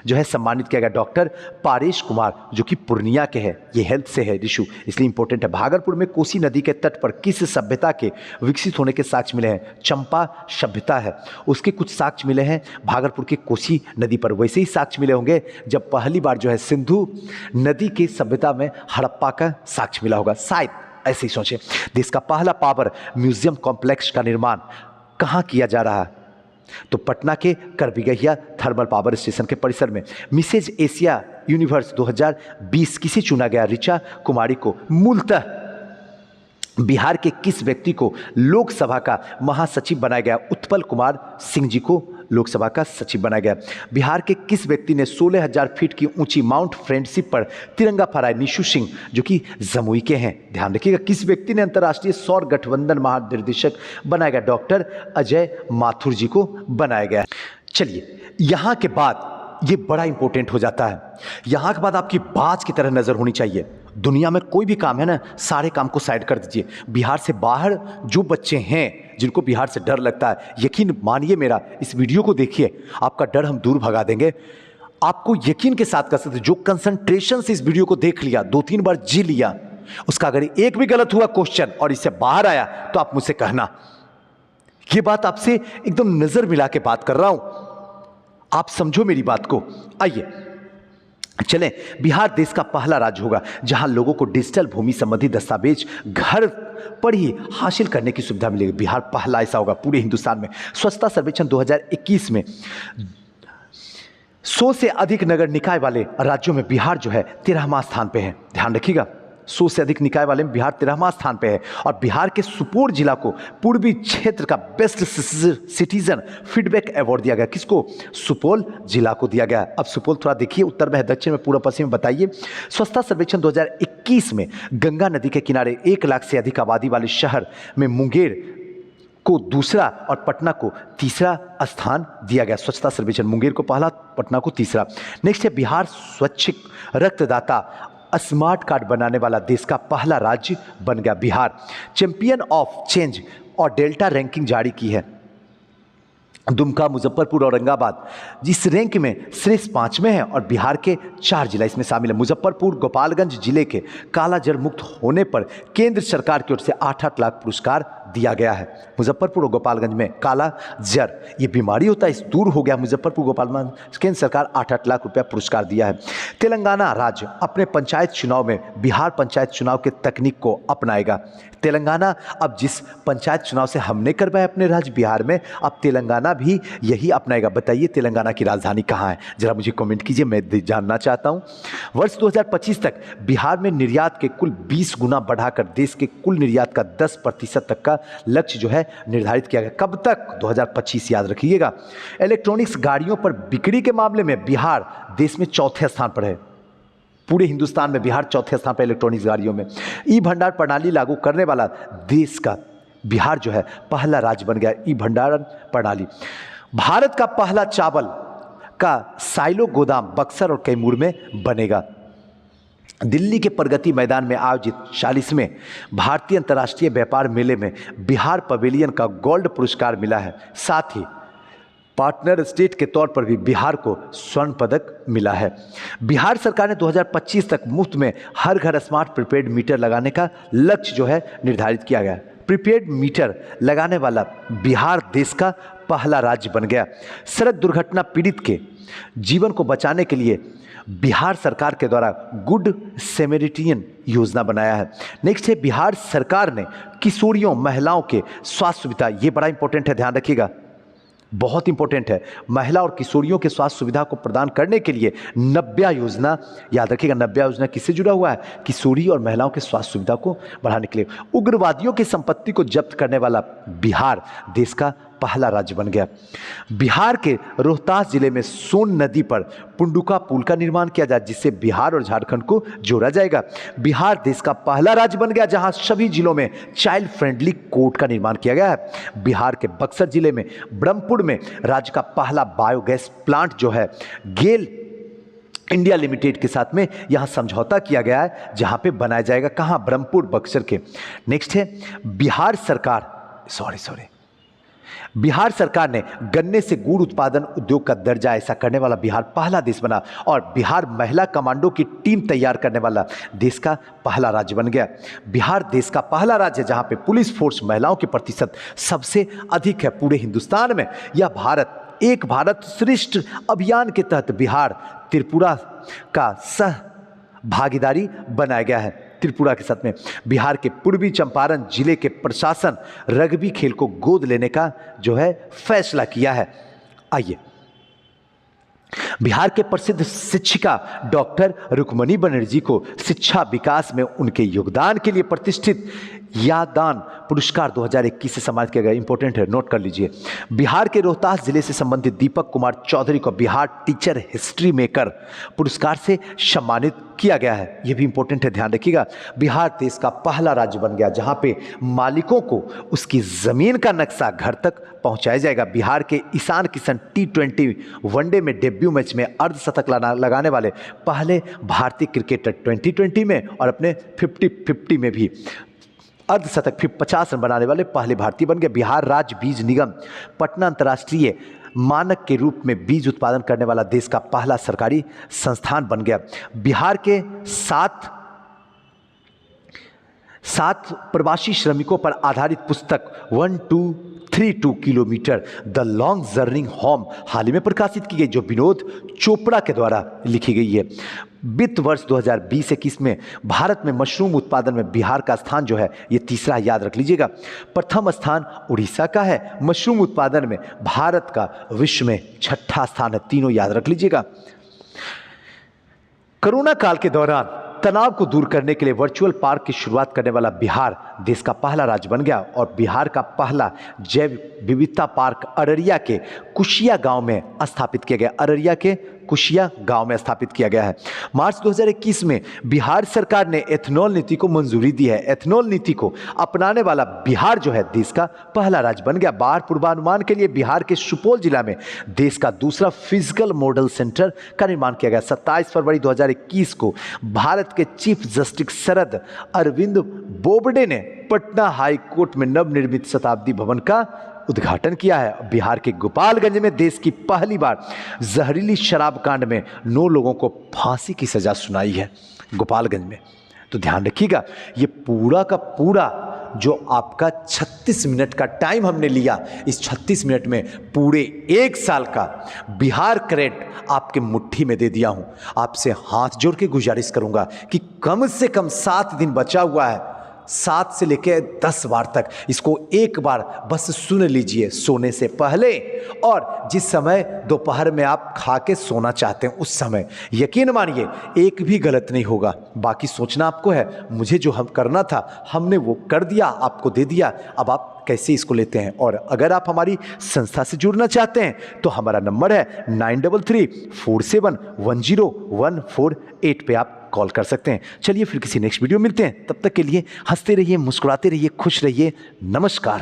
जो है सम्मानित किया गया? डॉक्टर पारेश कुमार, जो कि पूर्णिया के हैं, ये हेल्थ से है इशू, इसलिए इंपॉर्टेंट है। भागलपुर में कोसी नदी के तट पर किस सभ्यता के विकसित होने के साक्ष्य मिले हैं? चंपा सभ्यता है, उसके कुछ साक्ष्य मिले हैं भागलपुर के कोसी नदी पर। वैसे ही साक्ष्य मिले होंगे जब पहली बार जो है सिंधु नदी की सभ्यता में हड़प्पा का साक्ष्य मिला होगा, शायद ऐसे ही सोचे। देश का पहला पावर म्यूजियम कॉम्प्लेक्स का निर्माण कहां किया जा रहा है? तो पटना के करबिगहिया थर्मल पावर स्टेशन के परिसर में। मिसेज एशिया यूनिवर्स 2020 किसे चुना गया? ऋचा कुमारी को। मूलतः बिहार के किस व्यक्ति को लोकसभा का महासचिव बनाया गया? उत्पल कुमार सिंह जी को लोकसभा का सचिव बनाया गया। बिहार के किस व्यक्ति ने 16,000 फीट की ऊंची माउंट फ्रेंडशिप पर तिरंगा फहराया? निशु सिंह, जो कि जमुई के हैं। ध्यान रखिएगा, किस व्यक्ति ने अंतर्राष्ट्रीय सौर गठबंधन महानिर्देशक बनाया गया? डॉक्टर अजय माथुर जी को बनाया गया। चलिए, यहां के बाद ये बड़ा इंपॉर्टेंट हो जाता है। यहां के बाद आपकी बाज की तरह नजर होनी चाहिए। दुनिया में कोई भी काम है ना, सारे काम को साइड कर दीजिए। बिहार से बाहर जो बच्चे हैं जिनको बिहार से डर लगता है, यकीन मानिए मेरा, इस वीडियो को देखिए, आपका डर हम दूर भगा देंगे। आपको यकीन के साथ कर सकते, जो कंसंट्रेशन से इस वीडियो को देख लिया, 2-3 बार जी लिया, उसका अगर एक भी गलत हुआ क्वेश्चन और इससे बाहर आया तो आप मुझसे कहना। ये बात आपसे एकदम नजर मिला के बात कर रहा हूं, आप समझो मेरी बात को। आइए चलें, बिहार देश का पहला राज्य होगा जहां लोगों को डिजिटल भूमि संबंधी दस्तावेज घर पर ही हासिल करने की सुविधा मिलेगी। बिहार पहला ऐसा होगा पूरे हिंदुस्तान में। स्वच्छता सर्वेक्षण 2021 में 100 से अधिक नगर निकाय वाले राज्यों में बिहार जो है 13वां स्थान पे है। ध्यान रखिएगा, 100 से अधिक निकाय वाले में बिहार 13वां स्थान पे है। और बिहार के सुपोर जिला को पूर्वी क्षेत्र का बेस्ट सिटीजन फीडबैक अवार्ड दिया गया। किसको? सुपौल जिला को दिया गया। अब सुपौल थोड़ा देखिए, उत्तर में है, दक्षिण में, पूर्व पश्चिम में, बताइए। स्वच्छता सर्वेक्षण 2021 में गंगा नदी के किनारे 1 लाख से अधिक आबादी वाले शहर में मुंगेर को दूसरा और पटना को तीसरा स्थान दिया गया। स्वच्छता सर्वेक्षण मुंगेर को पहला, पटना को तीसरा। नेक्स्ट है, बिहार स्वैच्छिक रक्तदाता स्मार्ट कार्ड बनाने वाला देश का पहला राज्य बन गया। बिहार चैंपियन ऑफ चेंज और डेल्टा रैंकिंग जारी की है। दुमका, मुजफ्फरपुर, औरंगाबाद जिस रैंक में श्रेष्ठ 5 में है और बिहार के 4 जिला इसमें शामिल है। मुजफ्फरपुर, गोपालगंज जिले के काला जल मुक्त होने पर केंद्र सरकार की ओर से 8-8 लाख पुरस्कार दिया गया है। मुजफ्फरपुर और गोपालगंज में काला जर ये बीमारी होता है, इस दूर हो गया। मुजफ्फरपुर, गोपालगंज केंद्र सरकार 8-8 लाख रुपया पुरस्कार दिया है। तेलंगाना राज्य अपने पंचायत चुनाव में बिहार पंचायत चुनाव के तकनीक को अपनाएगा। तेलंगाना अब जिस पंचायत चुनाव से हमने करवाया अपने राज्य बिहार में, अब तेलंगाना भी यही अपनाएगा। बताइए तेलंगाना की राजधानी कहाँ है? जरा मुझे कमेंट कीजिए, मैं जानना चाहता हूँ। वर्ष 2025 तक बिहार में निर्यात के कुल 20 गुना बढ़ाकर देश के कुल निर्यात का 10% तक का लक्ष्य जो है निर्धारित किया गया। कब तक? 2025, याद रखिएगा। इलेक्ट्रॉनिक्स गाड़ियों पर बिक्री के मामले में बिहार देश में 4थे स्थान पर है। पूरे हिंदुस्तान में बिहार 4थे स्थान पर इलेक्ट्रॉनिक्स गाड़ियों में। ई भंडार प्रणाली लागू करने वाला देश का बिहार जो है पहला राज्य बन गया। ई भंडारण प्रणाली। भारत का पहला चावल का साइलो गोदाम बक्सर और कैमूर में बनेगा। दिल्ली के प्रगति मैदान में आयोजित 40वें भारतीय अंतर्राष्ट्रीय व्यापार मेले में बिहार पवेलियन का गोल्ड पुरस्कार मिला है। साथ ही पार्टनर स्टेट के तौर पर भी बिहार को स्वर्ण पदक मिला है। बिहार सरकार ने 2025 तक मुफ्त में हर घर स्मार्ट प्रीपेड मीटर लगाने का लक्ष्य जो है निर्धारित किया गया। प्रीपेड मीटर लगाने वाला बिहार देश का पहला राज्य बन गया। सड़क दुर्घटना पीड़ित के जीवन को बचाने के लिए बिहार सरकार के द्वारा गुड सैमरिटियन योजना बनाया है। नेक्स्ट है, बिहार सरकार ने किशोरियों महिलाओं के स्वास्थ्य सुविधा, ये बड़ा इंपॉर्टेंट है, ध्यान रखिएगा, बहुत इंपॉर्टेंट है। महिला और किशोरियों के स्वास्थ्य सुविधा को प्रदान करने के लिए नव्या योजना, याद रखिएगा, नव्या योजना किससे जुड़ा हुआ है? किशोरी और महिलाओं के स्वास्थ्य सुविधा को बढ़ाने के लिए। उग्रवादियों की संपत्ति को जब्त करने वाला बिहार देश का पहला राज्य बन गया। बिहार के रोहतास जिले में सोन नदी पर पुंडुका पुल का निर्माण किया जाए, जिससे बिहार और झारखंड को जोड़ा जाएगा। बिहार देश का पहला राज्य बन गया जहां सभी जिलों में चाइल्ड फ्रेंडली कोर्ट का निर्माण किया गया है। बिहार के बक्सर जिले में ब्रह्मपुर में राज्य का पहला बायोगैस प्लांट जो है गेल इंडिया लिमिटेड के साथ में यहां समझौता किया गया है, जहां पे बनाया जाएगा। कहां? ब्रह्मपुर, बक्सर के। नेक्स्ट है, बिहार सरकार ने गन्ने से गुड़ उत्पादन उद्योग का दर्जा ऐसा करने वाला बिहार पहला देश बना और बिहार महिला कमांडो की टीम तैयार करने वाला देश का पहला राज्य बन गया। बिहार देश का पहला राज्य जहां पे पुलिस फोर्स महिलाओं के प्रतिशत सबसे अधिक है पूरे हिंदुस्तान में। यह एक भारत श्रेष्ठ अभियान के तहत बिहार त्रिपुरा का सह भागीदारी बनाया गया है। त्रिपुरा के साथ में बिहार के पूर्वी चंपारण जिले के प्रशासन रग्बी खेल को गोद लेने का जो है फैसला किया है। आइए, बिहार के प्रसिद्ध शिक्षिका डॉक्टर रुक्मणी बनर्जी को शिक्षा विकास में उनके योगदान के लिए प्रतिष्ठित यादान पुरस्कार 2021 से सम्मानित किया गया। इंपॉर्टेंट है, नोट कर लीजिए। बिहार के रोहतास जिले से संबंधित दीपक कुमार चौधरी को बिहार टीचर हिस्ट्री मेकर पुरस्कार से सम्मानित किया गया है। यह भी इंपॉर्टेंट है, ध्यान रखिएगा। बिहार देश का पहला राज्य बन गया जहां पे मालिकों को उसकी जमीन का नक्शा घर तक पहुंचाया जाएगा। बिहार के ईशान किशन T20 वनडे में डेब्यू मैच मैच में अर्धशतक लगाने वाले पहले भारतीय क्रिकेटर 2020 में और अपने 50-50 में भी अर्धशतक 50 रन बनाने वाले पहले भारतीय बन गए। बिहार राज्य बीज निगम पटना अंतर्राष्ट्रीय मानक के रूप में बीज उत्पादन करने वाला देश का पहला सरकारी संस्थान बन गया। बिहार के 7 प्रवासी श्रमिकों पर आधारित पुस्तक 1232 kilometre the long journey home हाल ही में प्रकाशित की गई, जो विनोद चोपड़ा के द्वारा लिखी गई है। वित्त वर्ष 2020-21 में भारत में मशरूम उत्पादन में बिहार का स्थान जो है ये तीसरा, याद रख लीजिएगा। प्रथम स्थान उड़ीसा का है। मशरूम उत्पादन में भारत का विश्व में 6ठा स्थान है। तीनों याद रख लीजिएगा। कोरोना काल के दौरान तनाव को दूर करने के लिए वर्चुअल पार्क की शुरुआत करने वाला बिहार देश का पहला राज्य बन गया और बिहार का पहला जैव विविधता पार्क अररिया के कुशिया गांव में स्थापित किया गया। अररिया के कुशिया गांव में स्थापित किया गया है। मार्च 2021 में बिहार सरकार ने एथनॉल नीति को मंजूरी दी है। एथनॉल नीति को अपनाने वाला बिहार जो है देश का पहला राज्य बन गया। बाढ़ पूर्वानुमान के लिए बिहार के सुपौल जिला में देश का दूसरा फिजिकल मॉडल सेंटर का निर्माण किया गया। 27 फरवरी 2021 को भारत के चीफ जस्टिस शरद अरविंद बोबडे ने पटना हाई कोर्ट में नवनिर्मित शताब्दी भवन का उद्घाटन किया है। बिहार के गोपालगंज में देश की पहली बार जहरीली शराब कांड में 9 लोगों को फांसी की सजा सुनाई है गोपालगंज में। तो ध्यान रखिएगा, ये पूरा का पूरा जो आपका 36 मिनट का टाइम हमने लिया, इस 36 मिनट में पूरे 1 साल का बिहार करेंट आपके मुट्ठी में दे दिया हूं। आपसे हाथ जोड़ के गुजारिश करूंगा कि कम से कम 7 दिन बचा हुआ है, 7 से लेकर 10 बार तक इसको एक बार बस सुन लीजिए सोने से पहले, और जिस समय दोपहर में आप खा के सोना चाहते हैं उस समय। यकीन मानिए एक भी गलत नहीं होगा। बाकी सोचना आपको है। मुझे जो हम करना था हमने वो कर दिया, आपको दे दिया। अब आप कैसे इसको लेते हैं। और अगर आप हमारी संस्था से जुड़ना चाहते हैं तो हमारा नंबर है 9334710148 पे आप कॉल कर सकते हैं। चलिए फिर किसी नेक्स्ट वीडियो मिलते हैं। तब तक के लिए हंसते रहिए, मुस्कुराते रहिए, खुश रहिए। नमस्कार।